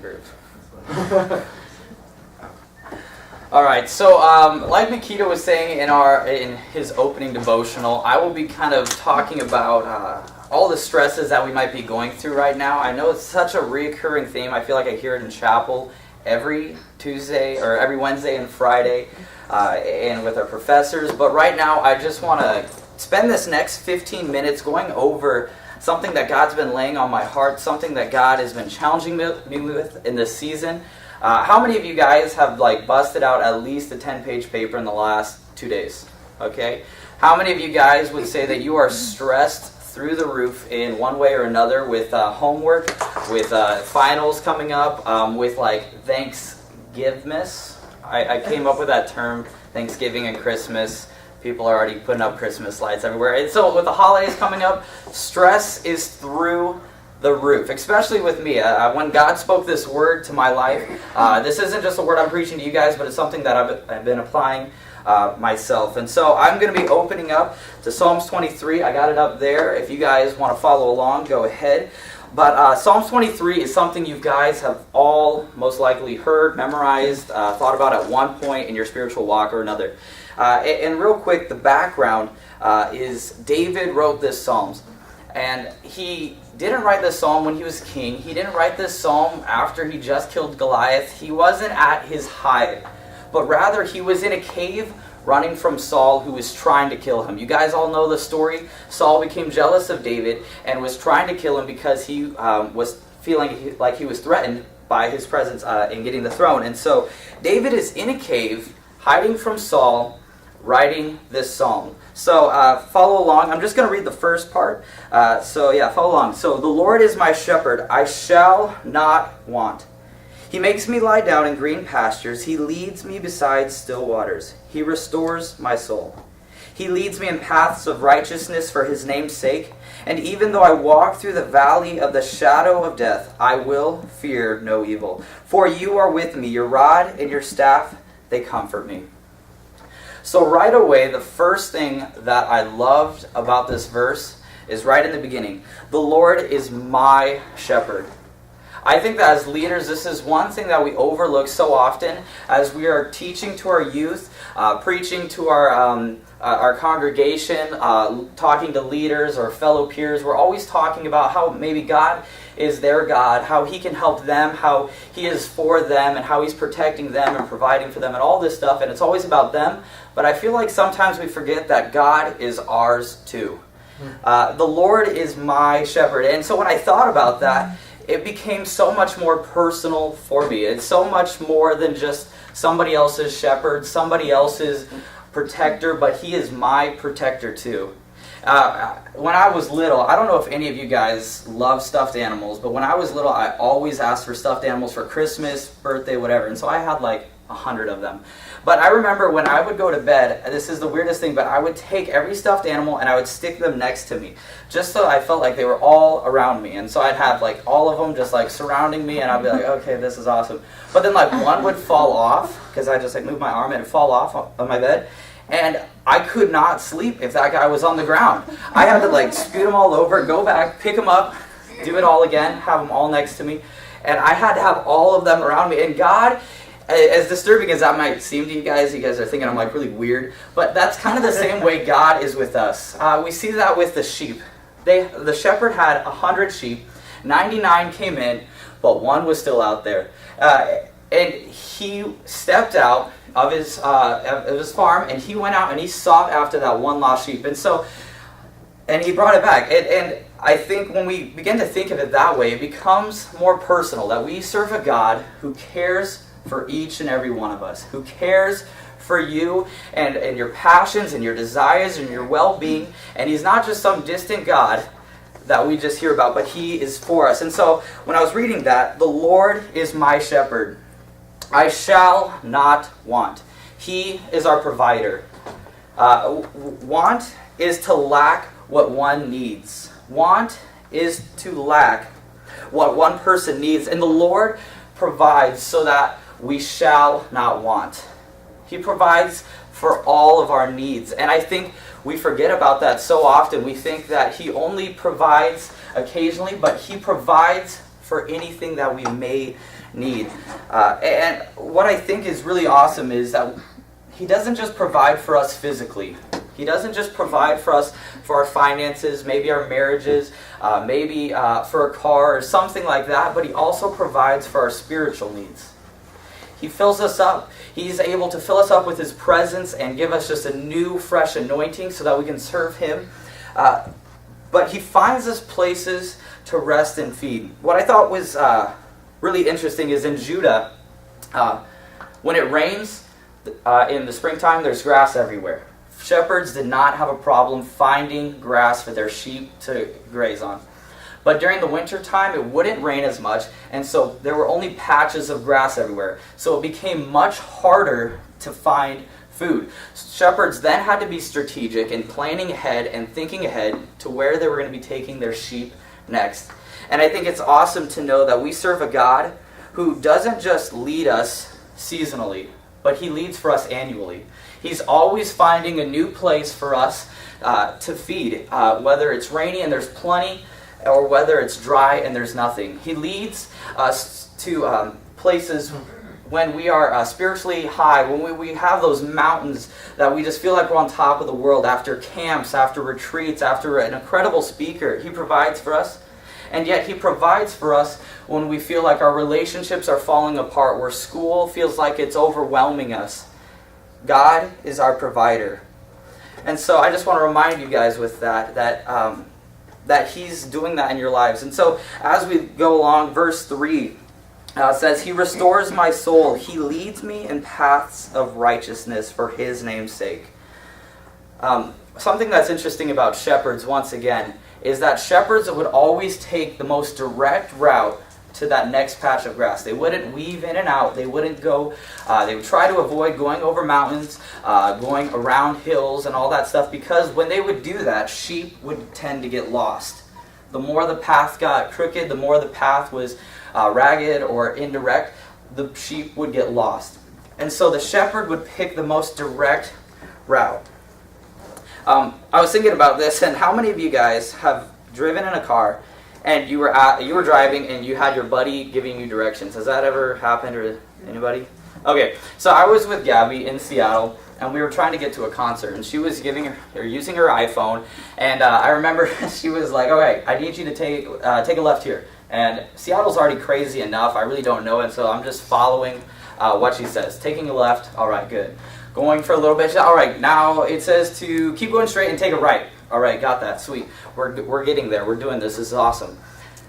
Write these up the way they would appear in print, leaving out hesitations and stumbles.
groove. All right, so like Nikita was saying in his opening devotional, I will be kind of talking about all the stresses that we might be going through right now. I know it's such a reoccurring theme. I feel like I hear it in chapel every Tuesday or every Wednesday and Friday and with our professors. But right now, I just want to spend this next 15 minutes going over something that God's been laying on my heart, something that God has been challenging me with in this season. How many of you guys have busted out at least a 10-page paper in the last 2 days? Okay. How many of you guys would say that you are stressed through the roof in one way or another with homework, with finals coming up, with Thanksgivmas? I came up with that term, Thanksgiving and Christmas. People are already putting up Christmas lights everywhere. And so with the holidays coming up, stress is through the roof, especially with me. When God spoke this word to my life, this isn't just a word I'm preaching to you guys, but it's something that I've been applying myself. And so I'm going to be opening up to Psalms 23. I got it up there. If you guys want to follow along, go ahead. But Psalms 23 is something you guys have all most likely heard, memorized, thought about at one point in your spiritual walk or another. And real quick, the background is David wrote this Psalms. And he didn't write this psalm when he was king. He didn't write this psalm after he just killed Goliath. He wasn't at his height, but rather he was in a cave running from Saul, who was trying to kill him. You guys all know the story. Saul became jealous of David and was trying to kill him because he was feeling like he was threatened by his presence in getting the throne. And so David is in a cave, hiding from Saul, writing this psalm. So follow along. I'm just going to read the first part. Follow along. So, the Lord is my shepherd. I shall not want. He makes me lie down in green pastures. He leads me beside still waters. He restores my soul. He leads me in paths of righteousness for his name's sake. And even though I walk through the valley of the shadow of death, I will fear no evil. For you are with me. Your rod and your staff, they comfort me. So right away, the first thing that I loved about this verse is right in the beginning. The Lord is my shepherd. I think that as leaders, this is one thing that we overlook so often as we are teaching to our youth, preaching to our congregation, talking to leaders or fellow peers. We're always talking about how maybe God is their God, how he can help them, how he is for them, and how he's protecting them and providing for them and all this stuff. And it's always about them. But I feel like sometimes we forget that God is ours too. The Lord is my shepherd. And so when I thought about that, it became so much more personal for me. It's so much more than just somebody else's shepherd, somebody else's protector, but he is my protector too. When I was little, I don't know if any of you guys love stuffed animals, but when I was little, I always asked for stuffed animals for Christmas, birthday, whatever. And so I had 100 of them. But I remember when I would go to bed, this is the weirdest thing, but I would take every stuffed animal and I would stick them next to me, just so I felt like they were all around me. And so I'd have all of them just surrounding me, and I'd be like, okay, this is awesome. But then one would fall off, because I just move my arm and it'd fall off of my bed. And I could not sleep if that guy was on the ground. I had to scoot him all over, go back, pick him up, do it all again, have them all next to me. And I had to have all of them around me. And God, as disturbing as that might seem to you guys are thinking I'm really weird, but that's kind of the same way God is with us. We see that with the sheep. The shepherd had 100 sheep, 99 came in, but one was still out there. And he stepped out of his farm, and he went out and he sought after that one lost sheep. And he brought it back. And I think when we begin to think of it that way, it becomes more personal, that we serve a God who cares for each and every one of us, who cares for you and your passions and your desires and your well-being. And he's not just some distant God that we just hear about, but he is for us. And so when I was reading that, the Lord is my shepherd. I shall not want. He is our provider. Want is to lack what one needs. Want is to lack what one person needs. And the Lord provides so that we shall not want. He provides for all of our needs. And I think we forget about that so often. We think that he only provides occasionally, but he provides for anything that we may need. And what I think is really awesome is that he doesn't just provide for us physically. He doesn't just provide for us for our finances, maybe our marriages, maybe for a car or something like that, but he also provides for our spiritual needs. He fills us up. He's able to fill us up with his presence and give us just a new, fresh anointing so that we can serve him. But he finds us places to rest and feed. What I thought was really interesting is in Judah, when it rains in the springtime, there's grass everywhere. Shepherds did not have a problem finding grass for their sheep to graze on. But during the winter time, it wouldn't rain as much, and so there were only patches of grass everywhere. So it became much harder to find food. Shepherds then had to be strategic in planning ahead and thinking ahead to where they were going to be taking their sheep next. And I think it's awesome to know that we serve a God who doesn't just lead us seasonally, but he leads for us annually. He's always finding a new place for us to feed, whether it's rainy and there's plenty, or whether it's dry and there's nothing. He leads us to places when we are spiritually high, when we have those mountains that we just feel like we're on top of the world, after camps, after retreats, after an incredible speaker. He provides for us. And yet he provides for us when we feel like our relationships are falling apart, where school feels like it's overwhelming us. God is our provider. And so I just want to remind you guys with that he's doing that in your lives. And so as we go along, verse 3 says, he restores my soul. He leads me in paths of righteousness for his name's sake. Something that's interesting about shepherds, once again, is that shepherds would always take the most direct route to that next patch of grass. They wouldn't weave in and out. They wouldn't go, they would try to avoid going over mountains, going around hills and all that stuff, because when they would do that, sheep would tend to get lost. The more the path got crooked, the more the path was ragged or indirect, the sheep would get lost. And so the shepherd would pick the most direct route. I was thinking about this, and how many of you guys have driven in a car and you were driving and you had your buddy giving you directions? Has that ever happened, or anybody? Okay, so I was with Gabby in Seattle, and we were trying to get to a concert, and she was using her iPhone, and I remember she was like, "Okay, I need you to take a left here." And Seattle's already crazy enough. I really don't know it, so I'm just following what she says. Taking a left. All right, good. Going for a little bit. All right, now it says to keep going straight and take a right. All right, got that. Sweet. We're getting there. We're doing this. This is awesome.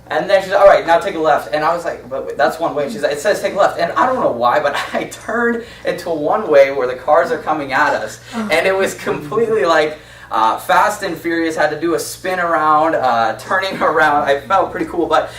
And then she's like, all right, now take a left. And I was like, but wait, that's one way. She's like, it says take a left. And I don't know why, but I turned into one way where the cars are coming at us. And it was completely like Fast and Furious, had to do a spin around, turning around. I felt pretty cool, but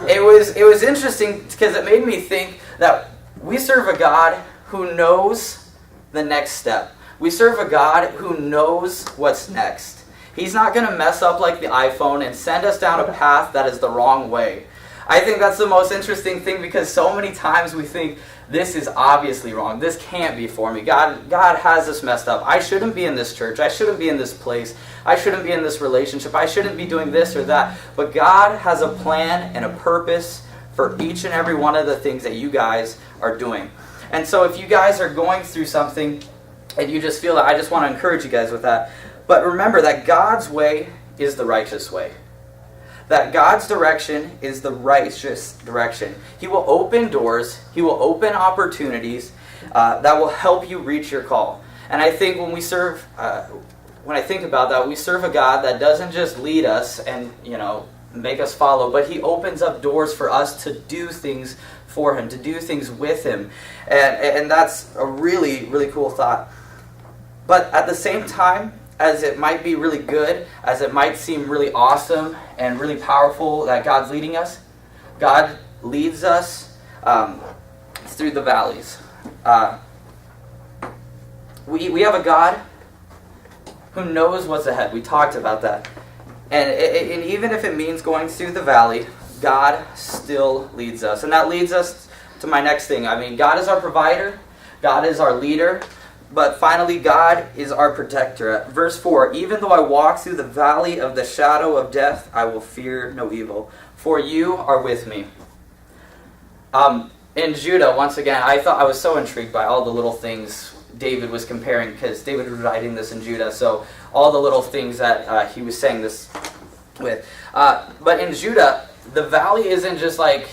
it was interesting because it made me think that we serve a God who knows the next step. We serve a God who knows what's next. He's not going to mess up like the iPhone and send us down a path that is the wrong way. I think that's the most interesting thing, because so many times we think, this is obviously wrong. This can't be for me. God has us messed up. I shouldn't be in this church. I shouldn't be in this place. I shouldn't be in this relationship. I shouldn't be doing this or that. But God has a plan and a purpose for each and every one of the things that you guys are doing. And so if you guys are going through something and you just feel that, I just want to encourage you guys with that. But remember that God's way is the righteous way. That God's direction is the righteous direction. He will open doors. He will open opportunities that will help you reach your call. And I think when I think about that, we serve a God that doesn't just lead us and, make us follow, but he opens up doors for us to do things for him, to do things with him. And that's a really, really cool thought. But at the same time, as it might be really good, as it might seem really awesome and really powerful that God's leading us, God leads us through the valleys. We have a God who knows what's ahead. We talked about that. And even if it means going through the valley, God still leads us. And that leads us to my next thing. God is our provider. God is our leader. But finally, God is our protector. Verse 4, even though I walk through the valley of the shadow of death, I will fear no evil. for you are with me. In Judah, once again, I was so intrigued by all the little things David was comparing, because David was writing this in Judah, so all the little things that he was saying this with. But in Judah, the valley isn't just like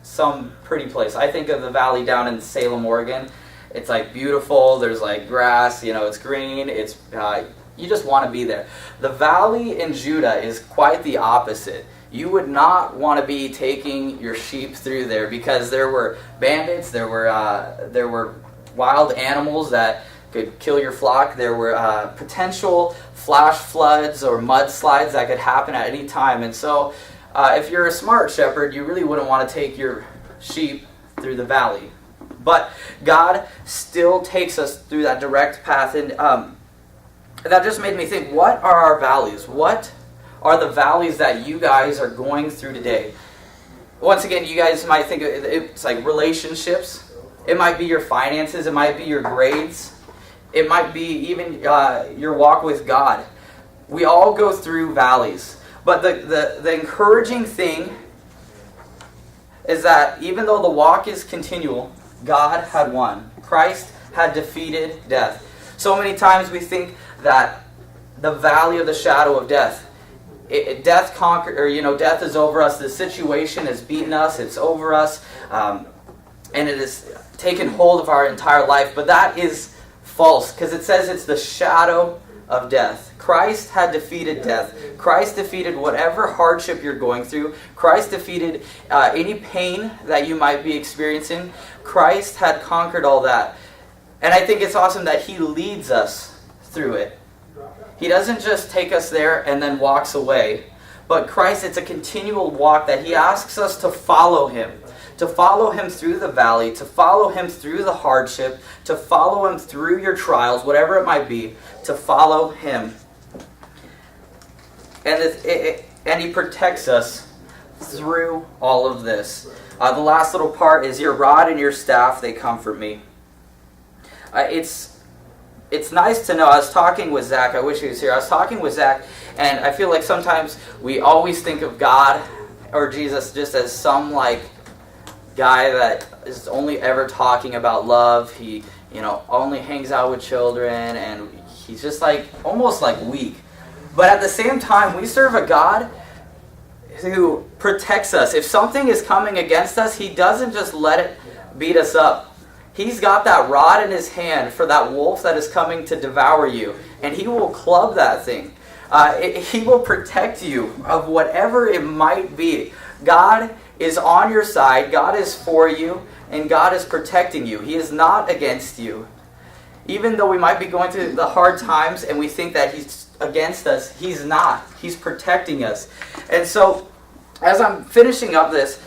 some pretty place. I think of the valley down in Salem, Oregon. It's like beautiful, there's like grass, it's green, it's you just want to be there. The valley in Judah is quite the opposite. You would not want to be taking your sheep through there, because there were bandits, there were wild animals that could kill your flock. There were potential flash floods or mudslides that could happen at any time. And so if you're a smart shepherd, you really wouldn't want to take your sheep through the valley. But God still takes us through that direct path. And that just made me think, what are our valleys? What are the valleys that you guys are going through today? Once again, you guys might think it's like relationships. It might be your finances. It might be your grades. It might be even your walk with God. We all go through valleys. But the encouraging thing is that even though the walk is continual, God had won. Christ had defeated death. So many times we think that the valley of the shadow of death, death conquered, or death is over us. The situation has beaten us. It's over us, and it has taken hold of our entire life. But that is false, because it says it's the shadow of death. Christ had defeated death. Christ defeated whatever hardship you're going through. Christ defeated any pain that you might be experiencing. Christ had conquered all that. And I think it's awesome that He leads us through it. He doesn't just take us there and then walks away. But Christ, it's a continual walk that He asks us to follow Him. To follow Him through the valley, to follow Him through the hardship, to follow Him through your trials, whatever it might be, to follow Him. And He protects us through all of this. The last little part is, your rod and your staff, they comfort me. It's nice to know. I was talking with Zach. I wish he was here. I was talking with Zach, and I feel like sometimes we always think of God or Jesus just as some guy that is only ever talking about love. He only hangs out with children, and he's just almost weak. But at the same time, we serve a God who protects us. If something is coming against us, He doesn't just let it beat us up. He's got that rod in His hand for that wolf that is coming to devour you. And He will club that thing. He will protect you of whatever it might be. God is on your side. God is for you. And God is protecting you. He is not against you. Even though we might be going through the hard times and we think that He's against us, He's not. He's protecting us. And so, as I'm finishing up this,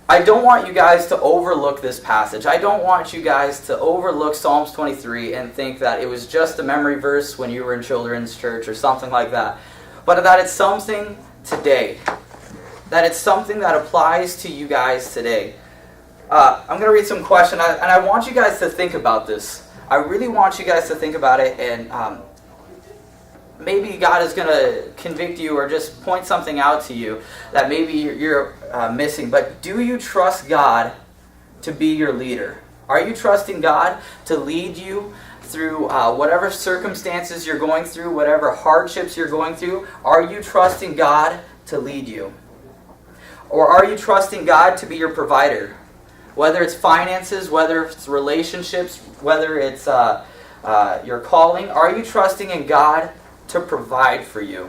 I don't want you guys to overlook this passage. I don't want you guys to overlook Psalms 23 and think that it was just a memory verse when you were in children's church or something like that. But that it's something today. That it's something that applies to you guys today. I'm going to read some questions, and I want you guys to think about this. I really want you guys to think about it, and maybe God is going to convict you or just point something out to you that maybe you're missing. But do you trust God to be your leader? Are you trusting God to lead you through whatever circumstances you're going through, whatever hardships you're going through? Are you trusting God to lead you? Or are you trusting God to be your provider? Whether it's finances, whether it's relationships, whether it's your calling, are you trusting in God to provide for you?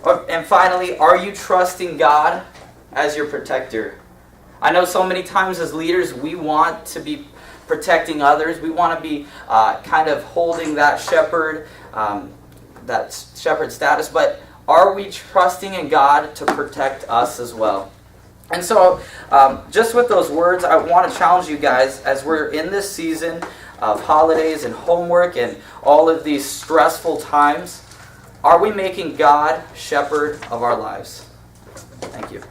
And finally, are you trusting God as your protector? I know so many times as leaders we want to be protecting others. We want to be kind of holding that shepherd status, but are we trusting in God to protect us as well? And so, just with those words, I want to challenge you guys as we're in this season of holidays and homework and all of these stressful times. Are we making God shepherd of our lives? Thank you.